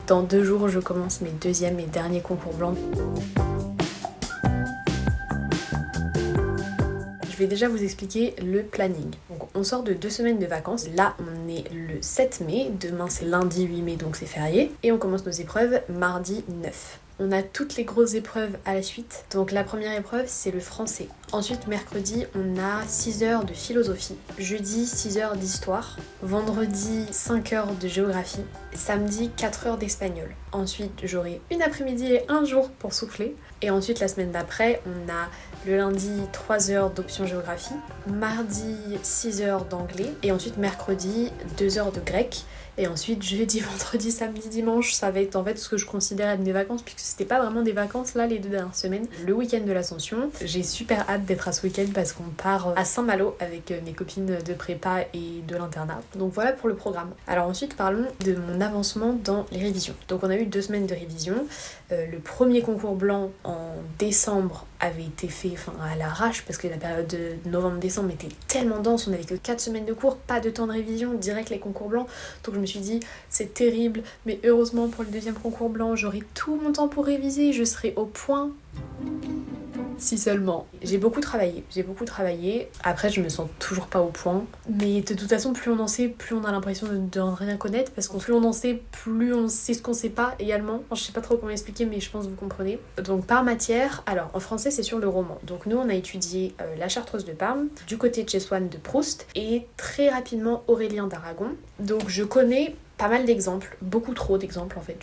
Dans 2 jours, je commence mes deuxième et dernier concours blancs. Je vais déjà vous expliquer le planning. Donc, on sort de 2 semaines de vacances. Là, on est le 7 mai. Demain, c'est lundi 8 mai, donc c'est férié. Et on commence nos épreuves mardi 9. On a toutes les grosses épreuves à la suite. Donc la première épreuve, c'est le français. Ensuite, mercredi, on a 6 heures de philosophie. Jeudi, 6 heures d'histoire. Vendredi, 5 heures de géographie. Samedi, 4 heures d'espagnol. Ensuite, j'aurai une après-midi et un jour pour souffler. Et ensuite, la semaine d'après, on a le lundi, 3 heures d'option géographie. Mardi, 6 heures d'anglais. Et ensuite, mercredi, 2 heures de grec. Et ensuite, jeudi, vendredi, samedi, dimanche, ça va être en fait ce que je considère être mes vacances, puisque c'était pas vraiment des vacances là les 2 dernières semaines. Le week-end de l'Ascension, j'ai super hâte d'être à ce week-end parce qu'on part à Saint-Malo avec mes copines de prépa et de l'internat. Donc voilà pour le programme. Alors ensuite, parlons de mon avancement dans les révisions. Donc on a eu 2 semaines de révision. Le premier concours blanc en décembre avait été fait à l'arrache parce que la période de novembre-décembre était tellement dense, on avait que 4 semaines de cours, pas de temps de révision, direct les concours blancs. Donc je me suis dit c'est terrible, mais heureusement pour le deuxième concours blanc j'aurai tout mon temps pour réviser, je serai au point. Si seulement. J'ai beaucoup travaillé. Après, je me sens toujours pas au point. Mais de toute façon, plus on en sait, plus on a l'impression de rien connaître. Parce que plus on en sait, plus on sait ce qu'on sait pas également. Je sais pas trop comment expliquer, mais je pense que vous comprenez. Donc, par matière, alors en français, c'est sur le roman. Donc, nous, on a étudié La Chartreuse de Parme, du côté de chez Swann de Proust, et très rapidement Aurélien d'Aragon. Donc, je connais pas mal d'exemples, beaucoup trop d'exemples en fait.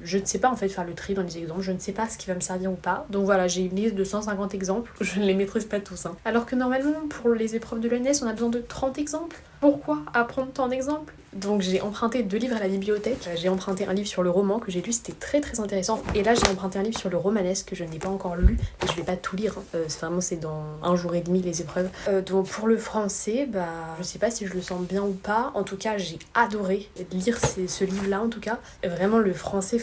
Je ne sais pas en fait faire le tri dans les exemples, je ne sais pas ce qui va me servir ou pas. Donc voilà, j'ai une liste de 150 exemples, je ne les maîtrise pas tous. Alors que normalement, pour les épreuves de l'ENS, on a besoin de 30 exemples. Pourquoi apprendre tant d'exemples ? Donc j'ai emprunté 2 livres à la bibliothèque. J'ai emprunté un livre sur le roman que j'ai lu, c'était très très intéressant. Et là j'ai emprunté un livre sur le romanesque que je n'ai pas encore lu. Et je vais pas tout lire, c'est dans 1 jour et demi les épreuves. Donc pour le français, je sais pas si je le sens bien ou pas. En tout cas j'ai adoré lire ce livre-là en tout cas. Vraiment le français,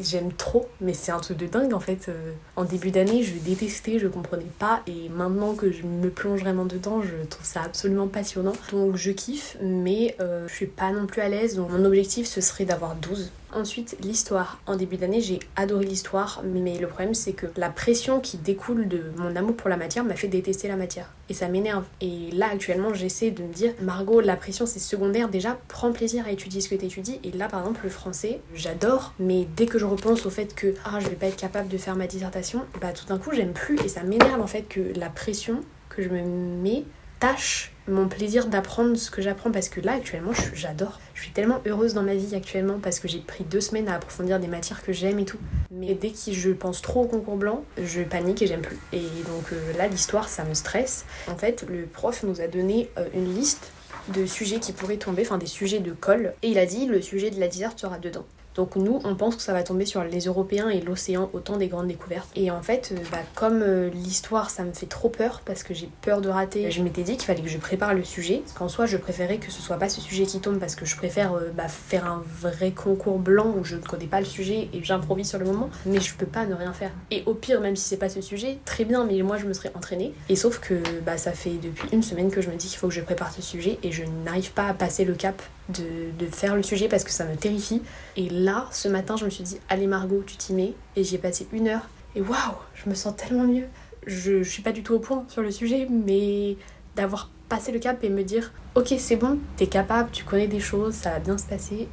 j'aime trop, mais c'est un truc de dingue en fait. En début d'année, je détestais, je comprenais pas, et maintenant que je me plonge vraiment dedans, je trouve ça absolument passionnant. Donc je kiffe, mais je suis pas non plus à l'aise, donc mon objectif ce serait d'avoir 12. Ensuite, l'histoire. En début d'année, j'ai adoré l'histoire, mais le problème c'est que la pression qui découle de mon amour pour la matière m'a fait détester la matière. Et ça m'énerve. Et là, actuellement, j'essaie de me dire, Margot, la pression c'est secondaire, déjà, prends plaisir à étudier ce que t'étudies. Et là, par exemple, le français, j'adore, mais dès que je repense au fait que je vais pas être capable de faire ma dissertation, tout d'un coup, j'aime plus. Et ça m'énerve en fait que la pression que je me mets tâche mon plaisir d'apprendre ce que j'apprends, parce que là actuellement j'adore. Je suis tellement heureuse dans ma vie actuellement parce que j'ai pris 2 semaines à approfondir des matières que j'aime et tout. Mais dès que je pense trop au concours blanc, je panique et j'aime plus. Et donc là l'histoire ça me stresse. En fait le prof nous a donné une liste de sujets qui pourraient tomber, des sujets de colle. Et il a dit le sujet de la disserte sera dedans. Donc nous, on pense que ça va tomber sur les Européens et l'océan au temps des grandes découvertes. Et en fait, comme l'histoire, ça me fait trop peur parce que j'ai peur de rater, je m'étais dit qu'il fallait que je prépare le sujet. Parce qu'en soi, je préférais que ce soit pas ce sujet qui tombe parce que je préfère faire un vrai concours blanc où je ne connais pas le sujet et j'improvise sur le moment. Mais je peux pas ne rien faire. Et au pire, même si c'est pas ce sujet, très bien, mais moi je me serais entraînée. Et sauf que ça fait depuis 1 semaine que je me dis qu'il faut que je prépare ce sujet et je n'arrive pas à passer le cap de faire le sujet parce que ça me terrifie. Et là, ce matin, je me suis dit, allez Margot, tu t'y mets. Et j'y ai passé 1 heure. Et waouh, je me sens tellement mieux. Je suis pas du tout au point sur le sujet, mais d'avoir passé le cap et me dire, ok, c'est bon, t'es capable, tu connais des choses, ça va bien se passer.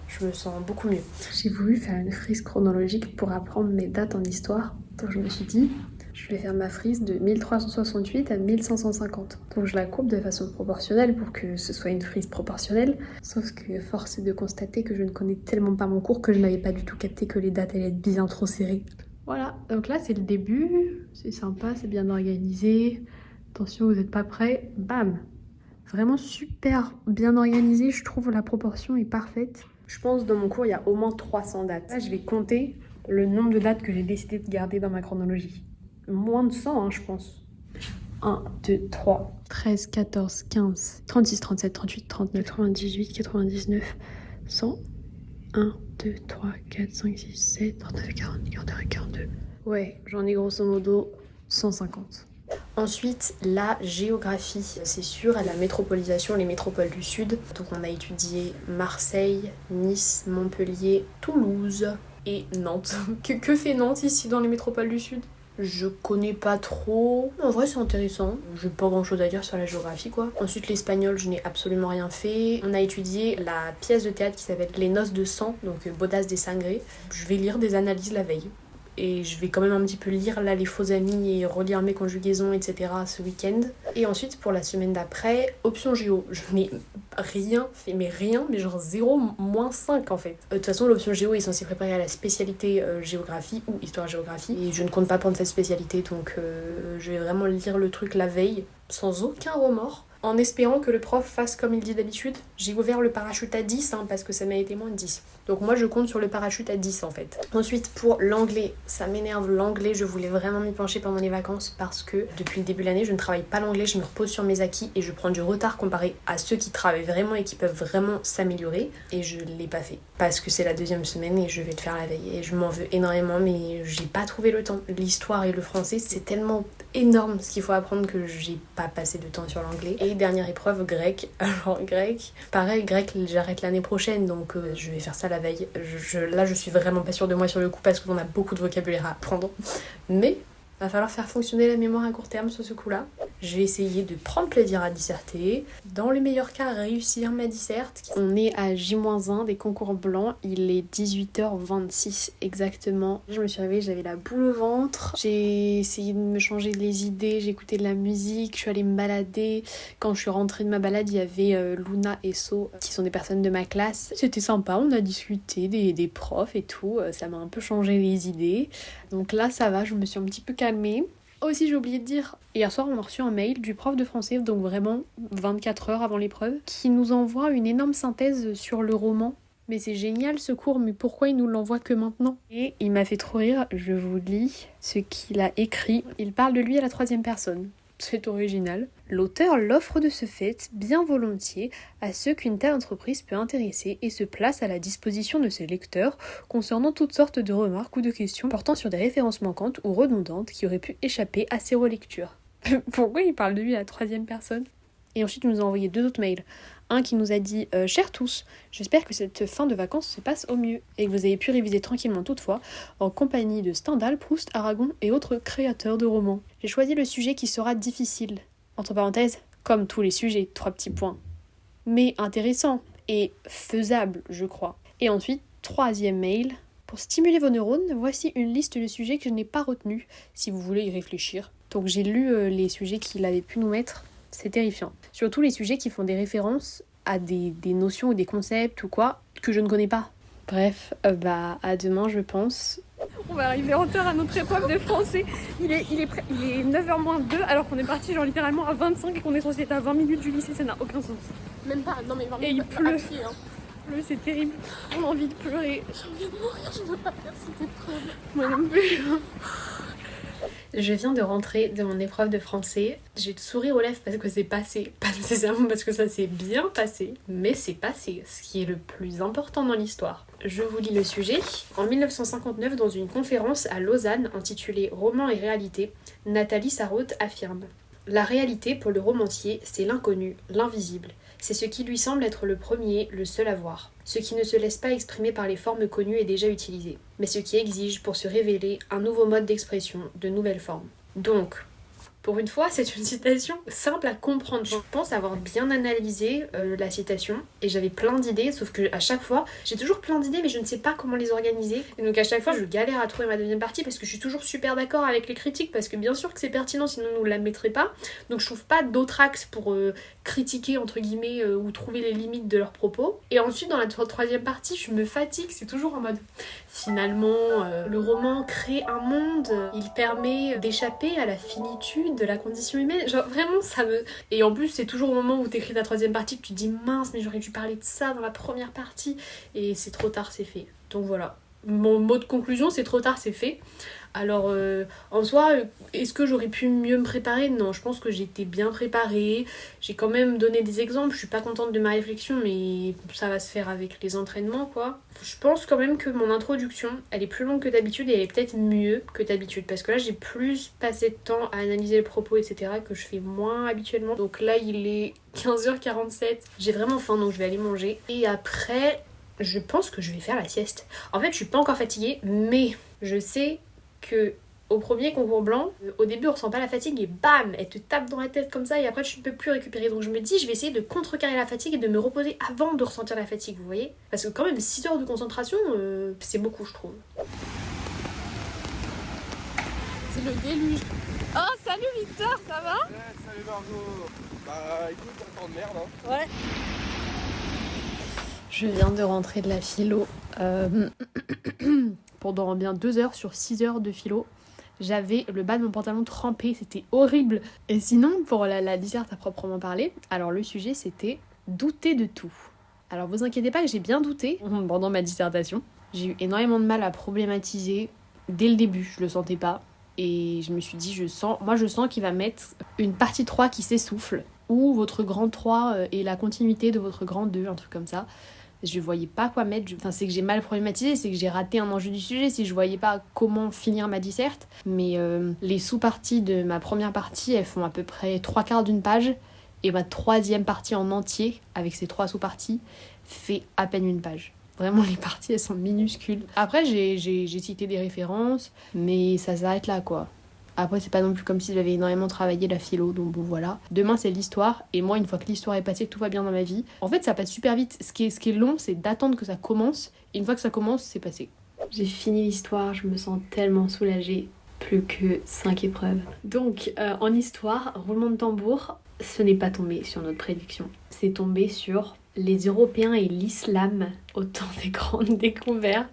Je me sens beaucoup mieux. J'ai voulu faire une frise chronologique pour apprendre mes dates en histoire. Donc je me suis dit, je vais faire ma frise de 1368 à 1550. Donc je la coupe de façon proportionnelle pour que ce soit une frise proportionnelle. Sauf que force est de constater que je ne connais tellement pas mon cours que je n'avais pas du tout capté que les dates allaient être bien trop serrées. Voilà, donc là c'est le début. C'est sympa, c'est bien organisé. Attention, vous n'êtes pas prêts. Bam! Vraiment super bien organisé, je trouve la proportion est parfaite. Je pense dans mon cours il y a au moins 300 dates. Là je vais compter le nombre de dates que j'ai décidé de garder dans ma chronologie. Moins de 100, je pense. 1, 2, 3, 13, 14, 15, 36, 37, 38, 39, 98, 99, 100, 1, 2, 3, 4, 5, 6, 7, 39, 40, 41, 42. Ouais, j'en ai grosso modo 150. Ensuite, la géographie, c'est sûr, la métropolisation, les métropoles du sud. Donc on a étudié Marseille, Nice, Montpellier, Toulouse et Nantes. Que fait Nantes ici dans les métropoles du sud? Je connais pas trop. En vrai, c'est intéressant. J'ai pas grand chose à dire sur la géographie, quoi. Ensuite, l'espagnol, je n'ai absolument rien fait. On a étudié la pièce de théâtre qui s'appelle Les Noces de sang, donc Bodas de Sangre. Je vais lire des analyses la veille. Et je vais quand même un petit peu lire là les faux amis et relire mes conjugaisons, etc. ce week-end. Et ensuite, pour la semaine d'après, option géo. Je n'ai rien fait, mais genre 0, moins 5 en fait. De toute façon, l'option géo est censée préparer à la spécialité géographie ou histoire-géographie. Et je ne compte pas prendre cette spécialité, donc je vais vraiment lire le truc la veille, sans aucun remords. En espérant que le prof fasse comme il dit d'habitude. J'ai ouvert le parachute à 10 parce que ça m'a été moins de 10. Donc moi je compte sur le parachute à 10 en fait. Ensuite pour l'anglais, ça m'énerve l'anglais, je voulais vraiment m'y pencher pendant les vacances parce que depuis le début de l'année je ne travaille pas l'anglais, je me repose sur mes acquis et je prends du retard comparé à ceux qui travaillent vraiment et qui peuvent vraiment s'améliorer et je l'ai pas fait. Parce que c'est la deuxième semaine et je vais le faire la veille et je m'en veux énormément mais j'ai pas trouvé le temps. L'histoire et le français c'est tellement énorme ce qu'il faut apprendre que j'ai pas passé de temps sur l'anglais. Et dernière épreuve, grec. Alors grec, pareil, grec j'arrête l'année prochaine donc je vais faire ça la veille. Là je suis vraiment pas sûre de moi sur le coup parce qu'on a beaucoup de vocabulaire à apprendre. Mais va falloir faire fonctionner la mémoire à court terme sur ce coup-là. Je vais essayer de prendre plaisir à disserter. Dans le meilleur cas, réussir ma disserte. On est à J-1 des concours blancs. Il est 18h26 exactement. Je me suis réveillée, j'avais la boule au ventre. J'ai essayé de me changer les idées, j'ai écouté de la musique, je suis allée me balader. Quand je suis rentrée de ma balade, il y avait Luna et So, qui sont des personnes de ma classe. C'était sympa, on a discuté des profs et tout. Ça m'a un peu changé les idées. Donc là, ça va, je me suis un petit peu calmée. Aussi, j'ai oublié de dire, hier soir, on a reçu un mail du prof de français, donc vraiment 24 heures avant l'épreuve, qui nous envoie une énorme synthèse sur le roman. Mais c'est génial ce cours, mais pourquoi il nous l'envoie que maintenant? Et il m'a fait trop rire, je vous lis ce qu'il a écrit. Il parle de lui à la 3e personne. C'est original. L'auteur l'offre de ce fait bien volontiers à ceux qu'une telle entreprise peut intéresser et se place à la disposition de ses lecteurs concernant toutes sortes de remarques ou de questions portant sur des références manquantes ou redondantes qui auraient pu échapper à ses relectures. Pourquoi il parle de lui à la 3e personne? Et ensuite il nous a envoyé 2 autres mails. Un qui nous a dit « Chers tous, j'espère que cette fin de vacances se passe au mieux et que vous avez pu réviser tranquillement toutefois en compagnie de Stendhal, Proust, Aragon et autres créateurs de romans. J'ai choisi le sujet qui sera difficile. Entre parenthèses, comme tous les sujets, 3 petits points. Mais intéressant et faisable, je crois. Et ensuite, 3e mail. Pour stimuler vos neurones, voici une liste de sujets que je n'ai pas retenus, si vous voulez y réfléchir. Donc j'ai lu les sujets qu'il avait pu nous mettre. C'est terrifiant. Surtout les sujets qui font des références à des notions ou des concepts ou quoi que je ne connais pas. Bref, à demain je pense. On va arriver en retard à notre épreuve de français. Il est 9h moins 2 alors qu'on est parti genre littéralement à 25 et qu'on est censé être à 20 minutes du lycée, ça n'a aucun sens. Même pas, non mais 20 minutes. Et il pleut. Pied, hein. Il pleut, c'est terrible. On a envie de pleurer. J'ai envie de mourir, je veux pas faire cette épreuve. Moi non plus. Je viens de rentrer de mon épreuve de français. J'ai le sourire aux lèvres parce que c'est passé. Pas nécessairement parce que ça s'est bien passé, mais c'est passé, ce qui est le plus important dans l'histoire. Je vous lis le sujet. En 1959, dans une conférence à Lausanne intitulée Roman et réalité, Nathalie Sarraute affirme: la réalité pour le romancier, c'est l'inconnu, l'invisible. C'est ce qui lui semble être le premier, le seul à voir. Ce qui ne se laisse pas exprimer par les formes connues et déjà utilisées, mais ce qui exige, pour se révéler, un nouveau mode d'expression, de nouvelles formes. Donc, pour une fois, c'est une citation simple à comprendre. Je pense avoir bien analysé la citation et j'avais plein d'idées, sauf que à chaque fois, j'ai toujours plein d'idées mais je ne sais pas comment les organiser. Et donc à chaque fois, je galère à trouver ma deuxième partie parce que je suis toujours super d'accord avec les critiques parce que bien sûr que c'est pertinent, sinon on ne la mettrait pas. Donc je trouve pas d'autres axes pour critiquer entre guillemets ou trouver les limites de leurs propos. Et ensuite, dans la troisième partie, je me fatigue, c'est toujours en mode finalement, le roman crée un monde, il permet d'échapper à la finitude de la condition humaine. Genre vraiment ça me... Et en plus c'est toujours au moment où t'écris ta troisième partie que tu te dis mince mais j'aurais dû parler de ça dans la première partie et c'est trop tard, c'est fait. Donc voilà, Mon mot de conclusion, c'est trop tard, c'est fait. Alors, en soi, est-ce que j'aurais pu mieux me préparer? Non, je pense que j'étais bien préparée. J'ai quand même donné des exemples. Je suis pas contente de ma réflexion, mais ça va se faire avec les entraînements, quoi. Je pense quand même que mon introduction, elle est plus longue que d'habitude et elle est peut-être mieux que d'habitude. Parce que là, j'ai plus passé de temps à analyser le propos, etc., que je fais moins habituellement. Donc là, il est 15h47. J'ai vraiment faim, donc je vais aller manger. Et après, je pense que je vais faire la sieste. En fait, je suis pas encore fatiguée, mais je sais que au premier concours blanc, au début on ressent pas la fatigue et bam, elle te tape dans la tête comme ça et après tu ne peux plus récupérer. Donc je me dis, je vais essayer de contrecarrer la fatigue et de me reposer avant de ressentir la fatigue, vous voyez? Parce que quand même 6 heures de concentration, c'est beaucoup je trouve. C'est le déluge. Oh, salut Victor, ça va? Ouais, salut Margot. Bah écoute, encore de merde hein. Ouais. Je viens de rentrer de la philo. Pendant bien 2 heures sur 6 heures de philo. J'avais le bas de mon pantalon trempé, c'était horrible. Et sinon, pour la disserte à proprement parler, alors le sujet c'était douter de tout. Alors vous inquiétez pas que j'ai bien douté pendant ma dissertation. J'ai eu énormément de mal à problématiser dès le début, je le sentais pas. Et je me suis dit, je sens qu'il va mettre une partie 3 qui s'essouffle, ou votre grand 3 et la continuité de votre grand 2, un truc comme ça. Je voyais pas quoi mettre, enfin c'est que j'ai mal problématisé, c'est que j'ai raté un enjeu du sujet si je voyais pas comment finir ma disserte. Mais les sous-parties de ma première partie, elles font à peu près 3/4 d'une page, et ma troisième partie en entier, avec ces 3 sous-parties, fait à peine une page. Vraiment les parties elles sont minuscules. Après j'ai cité des références, mais ça s'arrête là quoi. Après, c'est pas non plus comme si j'avais énormément travaillé la philo, donc bon voilà. Demain, c'est l'histoire, et moi, une fois que l'histoire est passée, tout va bien dans ma vie. En fait, ça passe super vite. Ce qui est long, c'est d'attendre que ça commence, et une fois que ça commence, c'est passé. J'ai fini l'histoire, je me sens tellement soulagée. Plus que 5 épreuves. Donc, en histoire, roulement de tambour, ce n'est pas tombé sur notre prédiction. C'est tombé sur les Européens et l'islam au temps des grandes découvertes.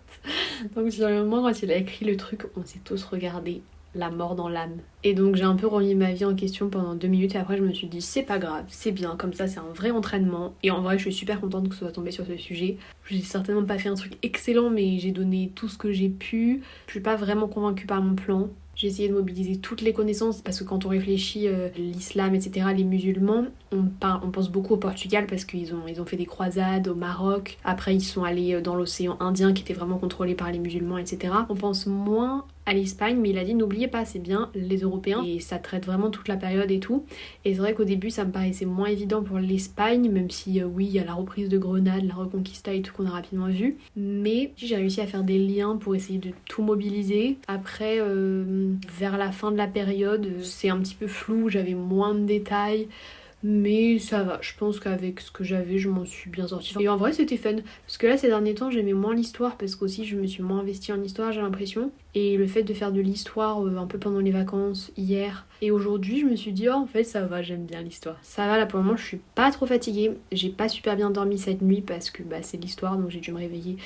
Donc, sur le moment, quand il a écrit le truc, on s'est tous regardés. La mort dans l'âme. Et donc j'ai un peu remis ma vie en question pendant 2 minutes et après je me suis dit c'est pas grave, c'est bien, comme ça c'est un vrai entraînement. Et en vrai je suis super contente que ce soit tombé sur ce sujet. J'ai certainement pas fait un truc excellent mais j'ai donné tout ce que j'ai pu. Je suis pas vraiment convaincue par mon plan. J'ai essayé de mobiliser toutes les connaissances parce que quand on réfléchit l'islam, etc., les musulmans, on pense beaucoup au Portugal parce qu'ils ont fait des croisades au Maroc. Après, ils sont allés dans l'océan Indien qui était vraiment contrôlé par les musulmans, etc. On pense moins à l'Espagne, mais il a dit n'oubliez pas, c'est bien les Européens et ça traite vraiment toute la période et tout. Et c'est vrai qu'au début, ça me paraissait moins évident pour l'Espagne, même si oui, il y a la reprise de Grenade, la Reconquista et tout qu'on a rapidement vu. Mais j'ai réussi à faire des liens pour essayer de tout mobiliser. Après, vers la fin de la période, c'est un petit peu flou, j'avais moins de détails. Mais ça va, je pense qu'avec ce que j'avais, je m'en suis bien sortie. Et en vrai, c'était fun. Parce que là, ces derniers temps, j'aimais moins l'histoire parce qu'aussi, je me suis moins investie en histoire, j'ai l'impression. Et le fait de faire de l'histoire un peu pendant les vacances, hier et aujourd'hui, je me suis dit, oh, en fait, ça va, j'aime bien l'histoire. Ça va, là, pour le moment, je suis pas trop fatiguée. J'ai pas super bien dormi cette nuit parce que c'est l'histoire, donc j'ai dû me réveiller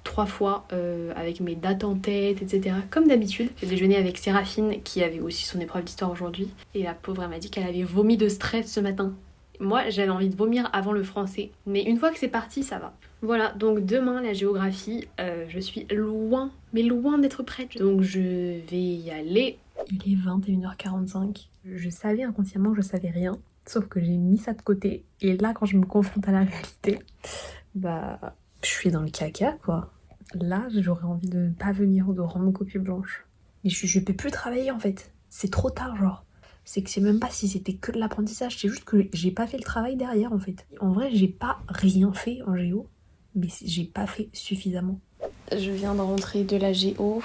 3 fois avec mes dates en tête, etc. Comme d'habitude. J'ai déjeuné avec Séraphine qui avait aussi son épreuve d'histoire aujourd'hui. Et la pauvre, elle m'a dit qu'elle avait vomi de stress ce matin. Moi, j'avais envie de vomir avant le français. Mais une fois que c'est parti, ça va. Voilà, donc demain, la géographie, je suis loin, mais loin d'être prête. Donc je vais y aller. Il est 21h45. Je savais inconsciemment que je savais rien. Sauf que j'ai mis ça de côté. Et là, quand je me confronte à la réalité, je suis dans le caca, quoi. Là, j'aurais envie de ne pas venir ou de rendre copie blanche. Mais je peux plus travailler, en fait. C'est trop tard, genre. C'est que c'est même pas si c'était que de l'apprentissage, c'est juste que j'ai pas fait le travail derrière, en fait. En vrai, j'ai pas rien fait en géo, mais j'ai pas fait suffisamment. Je viens de rentrer de la géo.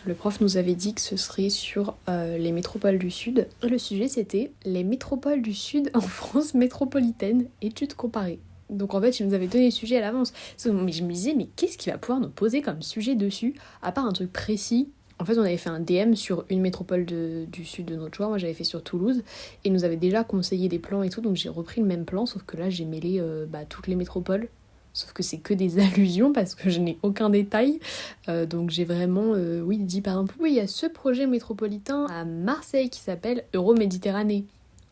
Le prof nous avait dit que ce serait sur les métropoles du Sud. Le sujet, c'était les métropoles du Sud en France métropolitaine, études comparées. Donc en fait, il nous avait donné le sujet à l'avance. Mais je me disais, mais qu'est-ce qu'il va pouvoir nous poser comme sujet dessus, à part un truc précis. En fait, on avait fait un DM sur une métropole du sud de notre choix. Moi, j'avais fait sur Toulouse. Et il nous avait déjà conseillé des plans et tout. Donc j'ai repris le même plan, sauf que là, j'ai mêlé toutes les métropoles. Sauf que c'est que des allusions parce que je n'ai aucun détail. Donc j'ai vraiment, dit par exemple, oui, il y a ce projet métropolitain à Marseille qui s'appelle Euroméditerranée.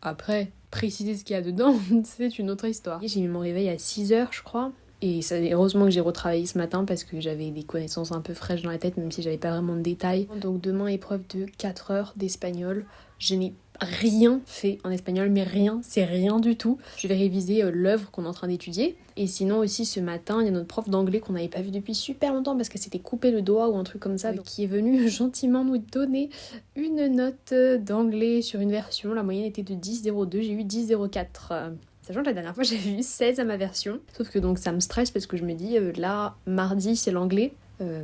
Après, préciser ce qu'il y a dedans, c'est une autre histoire. J'ai mis mon réveil à 6h, je crois. Et heureusement que j'ai retravaillé ce matin parce que j'avais des connaissances un peu fraîches dans la tête, même si j'avais pas vraiment de détails. Donc demain, épreuve de 4 heures d'espagnol. Je n'ai rien fait en espagnol, mais rien, c'est rien du tout. Je vais réviser l'œuvre qu'on est en train d'étudier. Et sinon aussi ce matin, il y a notre prof d'anglais qu'on n'avait pas vu depuis super longtemps parce qu'elle s'était coupé le doigt ou un truc comme ça, qui est venue gentiment nous donner une note d'anglais sur une version. La moyenne était de 10,02, j'ai eu 10,04. Sachant que la dernière fois j'avais eu 16 à ma version. Sauf que donc ça me stresse parce que je me dis là, mardi c'est l'anglais.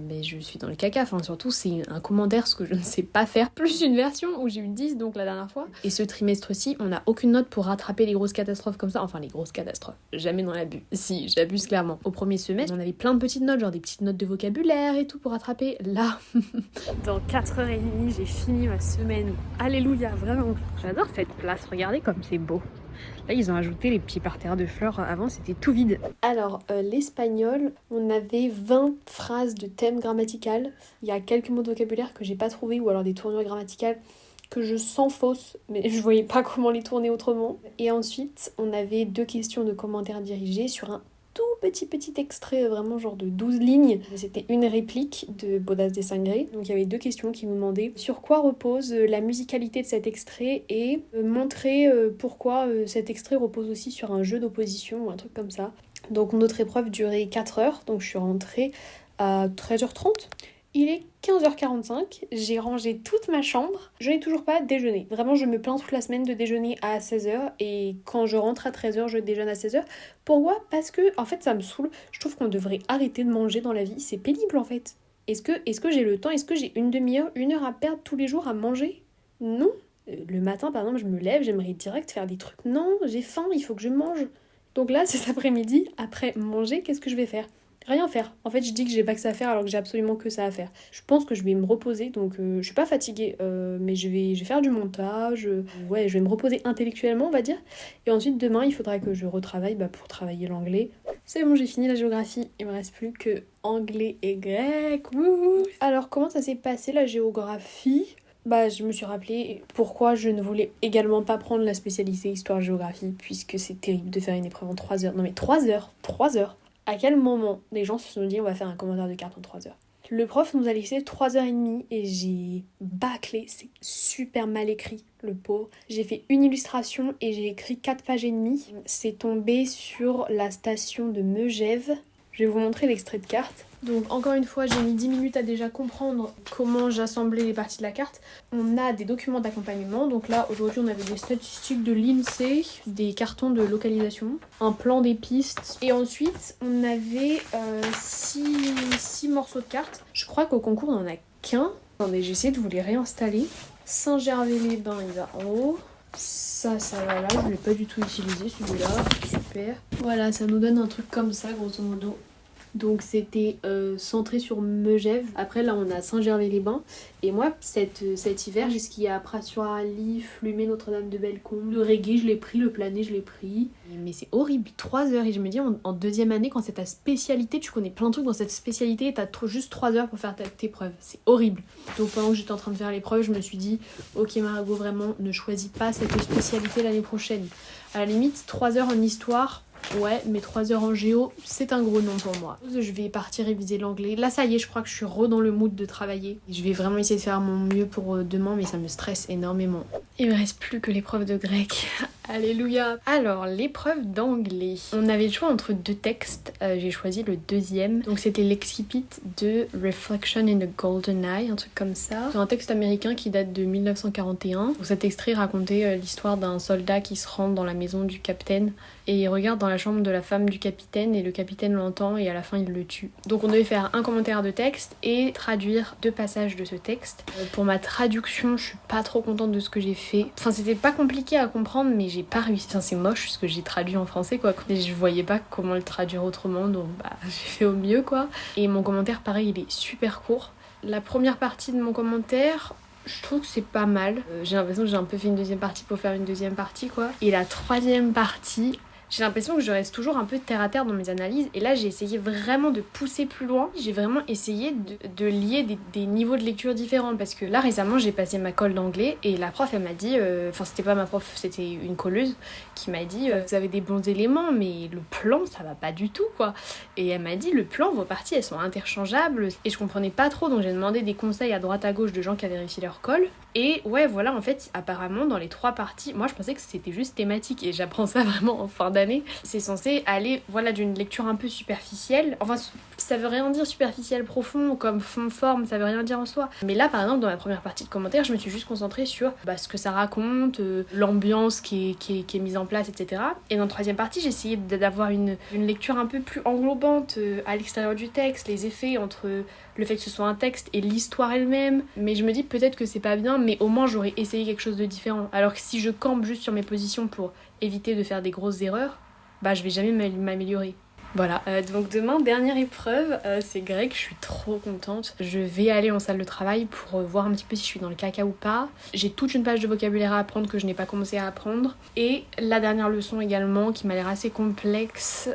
Mais je suis dans le caca, enfin surtout c'est un commentaire ce que je ne sais pas faire, plus une version où j'ai eu 10 donc la dernière fois. Et ce trimestre-ci, on n'a aucune note pour rattraper les grosses catastrophes comme ça, enfin les grosses catastrophes, jamais dans l'abus. Si, j'abuse clairement. Au premier semestre, on avait plein de petites notes, genre des petites notes de vocabulaire et tout pour rattraper. Là, dans 4h30, j'ai fini ma semaine. Alléluia, vraiment. J'adore cette place, regardez comme c'est beau. Là, ils ont ajouté les petits parterres de fleurs. Avant, c'était tout vide. Alors, l'espagnol, on avait 20 phrases de thème grammatical. Il y a quelques mots de vocabulaire que j'ai pas trouvé ou alors des tournures grammaticales que je sens fausses, mais je voyais pas comment les tourner autrement. Et ensuite, on avait 2 questions de commentaires dirigés sur un tout petit extrait, vraiment genre de 12 lignes. C'était une réplique de Bodas de Sangre. Donc il y avait 2 questions qui nous demandaient sur quoi repose la musicalité de cet extrait et montrer pourquoi cet extrait repose aussi sur un jeu d'opposition ou un truc comme ça. Donc notre épreuve durait 4 heures, donc je suis rentrée à 13h30. Il est 15h45, j'ai rangé toute ma chambre, je n'ai toujours pas déjeuné. Vraiment, je me plains toute la semaine de déjeuner à 16h et quand je rentre à 13h, je déjeune à 16h. Pourquoi ? Parce que, en fait, ça me saoule. Je trouve qu'on devrait arrêter de manger dans la vie, c'est pénible en fait. Est-ce que j'ai le temps ? Est-ce que j'ai une demi-heure, 1 heure à perdre tous les jours à manger ? Non. Le matin, par exemple, je me lève, j'aimerais direct faire des trucs. Non, j'ai faim, il faut que je mange. Donc là, cet après-midi, après manger, qu'est-ce que je vais faire ? Rien faire. En fait, je dis que j'ai pas que ça à faire alors que j'ai absolument que ça à faire. Je pense que je vais me reposer, donc je suis pas fatiguée, mais je vais faire du montage. Ouais, je vais me reposer intellectuellement, on va dire. Et ensuite, demain, il faudra que je retravaille pour travailler l'anglais. C'est bon, j'ai fini la géographie. Il me reste plus que anglais et grec. Wouhou. Alors, comment ça s'est passé la géographie ? Je me suis rappelé pourquoi je ne voulais également pas prendre la spécialité histoire-géographie, puisque c'est terrible de faire une épreuve en 3 heures. Non mais 3 heures. À quel moment les gens se sont dit on va faire un commentaire de carte en 3 heures ? Le prof nous a laissé 3h30 et j'ai bâclé, c'est super mal écrit, le pauvre. J'ai fait une illustration et j'ai écrit 4 pages et demie. C'est tombé sur la station de Megève. Je vais vous montrer l'extrait de carte. Donc encore une fois, j'ai mis 10 minutes à déjà comprendre comment j'assemblais les parties de la carte. On a des documents d'accompagnement. Donc là, aujourd'hui, on avait des statistiques de l'INSEE, des cartons de localisation, un plan des pistes. Et ensuite, on avait 6 morceaux de cartes. Je crois qu'au concours, on en a qu'un. Attendez, j'essaie de vous les réinstaller. Saint-Gervais-les-Bains, il va en haut. Ça va là, je ne l'ai pas du tout utilisé celui-là, super. Voilà, ça nous donne un truc comme ça, grosso modo. Donc c'était centré sur Megève. Après là on a Saint-Gervais-les-Bains. Et moi cet hiver j'ai skié à Pras-sur-Ally, Flumet, Notre-Dame de Bellecombe. Le reggae je l'ai pris, le plané je l'ai pris. Mais c'est horrible, 3 heures. Et je me dis en deuxième année quand c'est ta spécialité, tu connais plein de trucs dans cette spécialité et t'as juste 3 heures pour faire tes preuves. C'est horrible. Donc pendant que j'étais en train de faire les preuves, je me suis dit ok Margot, vraiment ne choisis pas cette spécialité l'année prochaine. À la limite 3 heures en histoire. Ouais, mais 3 heures en géo, c'est un gros nom pour moi. Je vais partir réviser l'anglais. Là, ça y est, je crois que je suis dans le mood de travailler. Je vais vraiment essayer de faire mon mieux pour demain, mais ça me stresse énormément. Il me reste plus que l'épreuve de grec. Alléluia. Alors, l'épreuve d'anglais. On avait le choix entre 2 textes. J'ai choisi le deuxième. Donc, c'était l'excipit de Reflection in the Golden Eye, un truc comme ça. C'est un texte américain qui date de 1941. Donc, cet extrait racontait l'histoire d'un soldat qui se rend dans la maison du capitaine et il regarde dans la chambre de la femme du capitaine et le capitaine l'entend et à la fin il le tue. Donc on devait faire un commentaire de texte et traduire 2 passages de ce texte. Pour ma traduction, je suis pas trop contente de ce que j'ai fait. Enfin c'était pas compliqué à comprendre mais j'ai pas réussi. Enfin c'est moche ce que j'ai traduit en français quoi. Et je voyais pas comment le traduire autrement donc j'ai fait au mieux quoi. Et mon commentaire pareil il est super court. La première partie de mon commentaire, je trouve que c'est pas mal. J'ai l'impression que j'ai un peu fait une deuxième partie pour faire une deuxième partie quoi. Et la troisième partie, j'ai l'impression que je reste toujours un peu terre à terre dans mes analyses. Et là, j'ai essayé vraiment de pousser plus loin. J'ai vraiment essayé de lier des niveaux de lecture différents. Parce que là, récemment, j'ai passé ma colle d'anglais et la prof, elle m'a dit... Enfin, c'était pas ma prof, c'était une colleuse qui m'a dit vous avez des bons éléments, mais le plan, ça va pas du tout, quoi. Et elle m'a dit le plan, vos parties, elles sont interchangeables. Et je comprenais pas trop, donc j'ai demandé des conseils à droite à gauche de gens qui avaient réussi leur colle. Et ouais, voilà, en fait, apparemment, dans les 3 parties, moi, je pensais que c'était juste thématique. Et j'apprends ça vraiment en fin d'année. C'est censé aller, voilà, d'une lecture un peu superficielle. Enfin, ça veut rien dire superficiel, profond, comme fond, forme, ça veut rien dire en soi. Mais là, par exemple, dans ma première partie de commentaires, je me suis juste concentrée sur ce que ça raconte, l'ambiance qui est mise en place, etc. Et dans la 3e partie, j'ai essayé d'avoir une lecture un peu plus englobante à l'extérieur du texte, les effets entre le fait que ce soit un texte et l'histoire elle-même. Mais je me dis peut-être que c'est pas bien, mais au moins j'aurais essayé quelque chose de différent. Alors que si je campe juste sur mes positions pour éviter de faire des grosses erreurs, je vais jamais m'améliorer. Voilà, donc demain, dernière épreuve, c'est grec, je suis trop contente. Je vais aller en salle de travail pour voir un petit peu si je suis dans le caca ou pas. J'ai toute une page de vocabulaire à apprendre que je n'ai pas commencé à apprendre. Et la dernière leçon également, qui m'a l'air assez complexe.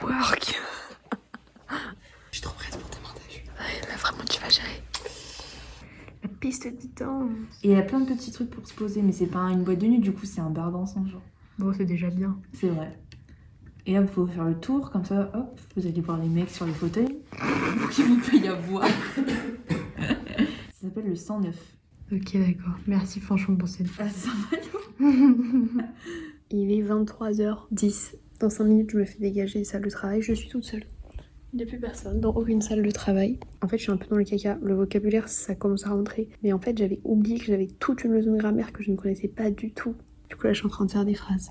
Work. Je suis trop prête pour démarrer. Ouais, là vraiment tu vas gérer. La piste du temps. Et il y a plein de petits trucs pour se poser, mais c'est pas une boîte de nuit, du coup c'est un bar dansant genre. Bon, c'est déjà bien. C'est vrai. Et là, il faut faire le tour, comme ça, hop, vous allez voir les mecs sur les fauteuils. Qui vont pas y avoir. Ça s'appelle le 109. Ok, d'accord. Merci franchement pour cette... Ah, ça va. Il est 23h10. Dans 5 minutes, je me fais dégager des salles de travail. Je suis toute seule. Il n'y a plus personne dans aucune salle de travail. En fait, je suis un peu dans le caca. Le vocabulaire, ça commence à rentrer. Mais en fait, j'avais oublié que j'avais toute une leçon de grammaire que je ne connaissais pas du tout. Du coup, là, je suis en train de faire des phrases.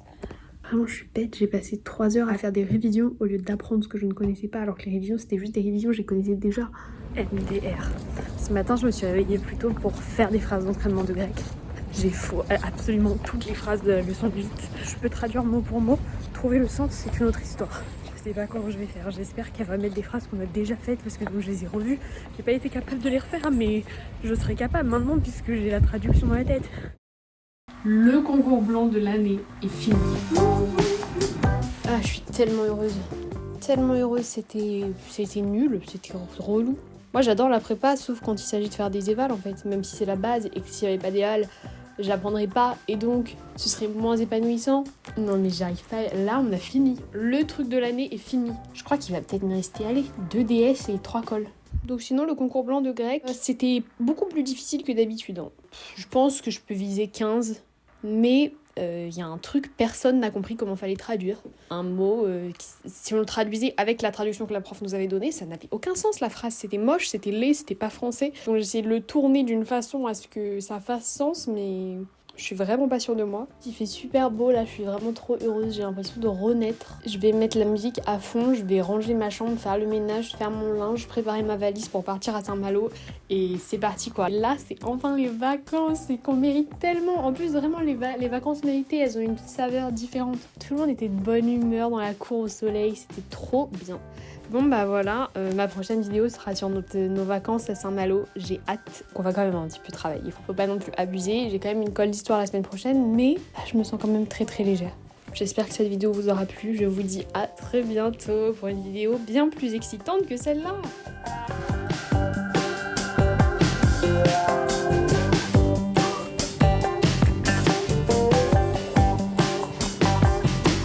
Vraiment, je suis bête. J'ai passé 3 heures à faire des révisions au lieu d'apprendre ce que je ne connaissais pas. Alors que les révisions, c'était juste des révisions, je les connaissais déjà. MDR. Ce matin, je me suis réveillée plus tôt pour faire des phrases d'entraînement de grec. J'ai faux absolument toutes les phrases de la leçon 8. Je peux traduire mot pour mot. Trouver le sens, c'est une autre histoire. Je sais pas comment je vais faire. J'espère qu'elle va mettre des phrases qu'on a déjà faites parce que donc, je les ai revues. J'ai pas été capable de les refaire, mais je serai capable maintenant puisque j'ai la traduction dans la tête. Le concours blanc de l'année est fini. Ah, je suis tellement heureuse. Tellement heureuse, c'était nul, c'était relou. Moi j'adore la prépa, sauf quand il s'agit de faire des évals en fait. Même si c'est la base et que s'il n'y avait pas d'éval, j'apprendrais pas et donc ce serait moins épanouissant. Non mais j'arrive pas, là on a fini. Le truc de l'année est fini. Je crois qu'il va peut-être me rester, 2 DS et 3 cols. Donc sinon le concours blanc de grec, c'était beaucoup plus difficile que d'habitude. Je pense que je peux viser 15, mais y a un truc, personne n'a compris comment fallait traduire. Un mot, si on le traduisait avec la traduction que la prof nous avait donnée, ça n'avait aucun sens la phrase, c'était moche, c'était laid, c'était pas français. Donc j'ai essayé de le tourner d'une façon à ce que ça fasse sens, mais je suis vraiment pas sûre de moi. Il fait super beau là, je suis vraiment trop heureuse, j'ai l'impression de renaître. Je vais mettre la musique à fond, je vais ranger ma chambre, faire le ménage, faire mon linge, préparer ma valise pour partir à Saint-Malo et c'est parti quoi. Là c'est enfin les vacances et qu'on mérite tellement. En plus vraiment les vacances méritées, elles ont une saveur différente. Tout le monde était de bonne humeur dans la cour au soleil, c'était trop bien. Bon bah voilà, ma prochaine vidéo sera sur nos vacances à Saint-Malo. J'ai hâte qu'on va quand même un petit peu travailler. Il faut pas non plus abuser. J'ai quand même une colle d'histoire la semaine prochaine, mais je me sens quand même très très légère. J'espère que cette vidéo vous aura plu. Je vous dis à très bientôt pour une vidéo bien plus excitante que celle-là.